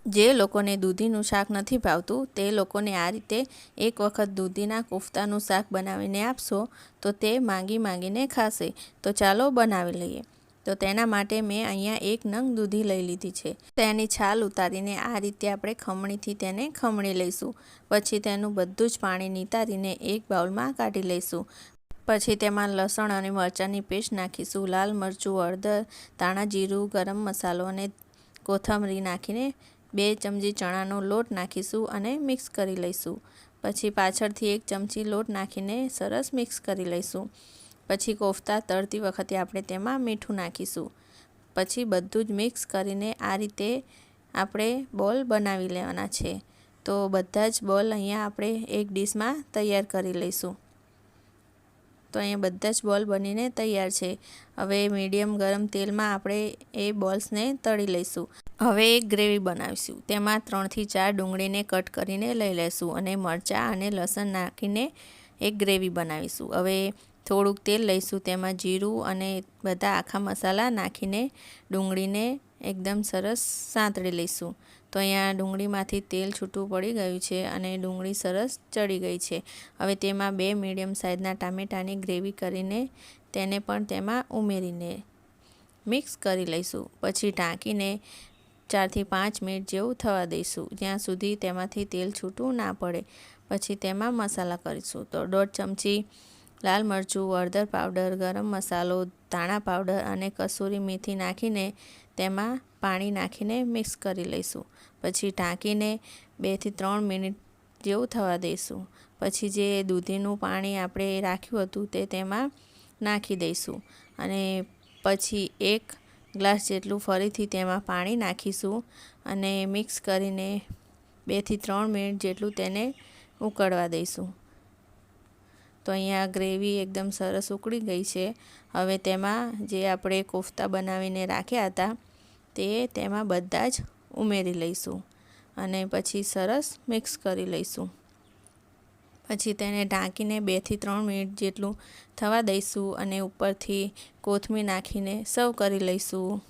જે લોકોને દૂધીનું શાક નથી ભાવતું તે લોકોને આ રીતે એક વખત દૂધીના કોફતાનું શાક બનાવીને આપશો તો તે માંગીને ખાશે. તો ચાલો બનાવી લઈએ. તો તેના માટે મેં અહીંયા 1 નંગ દૂધી લઈ લીધી છે. તેની છાલ ઉતારીને આ રીતે આપણે ખમણીથી તેને ખમણી લઈશું. પછી તેનું બધું જ પાણી નિતારીને એક બાઉલમાં કાઢી લઈશું. પછી તેમાં લસણ અને મરચાંની પેસ્ટ નાખીશું, લાલ મરચું, હળદર, ધાણા જીરું, ગરમ મસાલો અને કોથમરી નાખીને 2 ચમચી ચણાનો લોટ નાખીશું અને મિક્સ કરી લઈશું. પછી પાછળથી 1 ચમચી લોટ નાખીને સરસ મિક્સ કરી લઈશું. પછી કોફતા તળતી વખતે આપણે તેમાં મીઠું નાખીશું. પછી બધું જ મિક્સ કરીને આ રીતે આપણે બોલ બનાવી લેવાના છે. તો બધા જ બોલ અહીંયા આપણે એક ડીશમાં તૈયાર કરી લઈશું. તો અહીંયા બધા જ બોલ બનીને તૈયાર છે. હવે મીડિયમ ગરમ તેલમાં આપણે એ બોલ્સને તળી લઈશું. હવે એક ગ્રેવી બનાવીશું. તેમાં 3 થી 4 ડુંગળીને કટ કરીને લઈ લઈશું અને મરચાં અને લસણ નાખીને એક ગ્રેવી બનાવીશું. હવે થોડુંક તેલ લઈશું, તેમાં જીરું અને બધા આખા મસાલા નાખીને ડુંગળીને એકદમ સરસ સાંતળી લઈશું. તો અહીંયા ડુંગળીમાંથી તેલ છૂટું પડી ગયું છે અને ડુંગળી સરસ ચડી ગઈ છે. હવે તેમાં 2 મીડિયમ સાઇઝના ટામેટાની ગ્રેવી કરીને તેને પણ તેમાં ઉમેરીને મિક્સ કરી લઈશું. પછી ઢાંકીને 4 થી 5 મિનિટ જેવું થવા દઈશું, જ્યાં સુધી તેમાંથી તેલ છૂટું ના પડે. પછી તેમાં મસાલા કરીશું. તો 1.5 ચમચી લાલ મરચું, હળદર પાવડર, ગરમ મસાલો, ધાણા પાવડર અને કસૂરી મેથી નાખીને તેમાં પાણી નાખીને મિક્સ કરી લઈશું. પછી ઢાંકીને 2 થી 3 મિનિટ જેવું થવા દઈશું. પછી જે દૂધીનું પાણી આપણે રાખ્યું હતું તે તેમાં નાખી દઈશું અને પછી 1 ગ્લાસ જેટલું ફરીથી તેમાં પાણી નાખીશું અને મિક્સ કરીને 2 થી 3 મિનિટ જેટલું તેને ઉકળવા દઈશું. તો અહીંયા ગ્રેવી એકદમ સરસ ઉકળી ગઈ છે. હવે તેમાં જે આપણે કોફતા બનાવીને રાખ્યા હતા તે તેમાં બધા જ ઉમેરી લઈશું અને પછી સરસ મિક્સ કરી લઈશું. પછી તેને ઢાંકીને 2 થી 3 મિનિટ જેટલું થવા દઈશું અને ઉપરથી કોથમીર નાખીને સર્વ કરી લઈશું.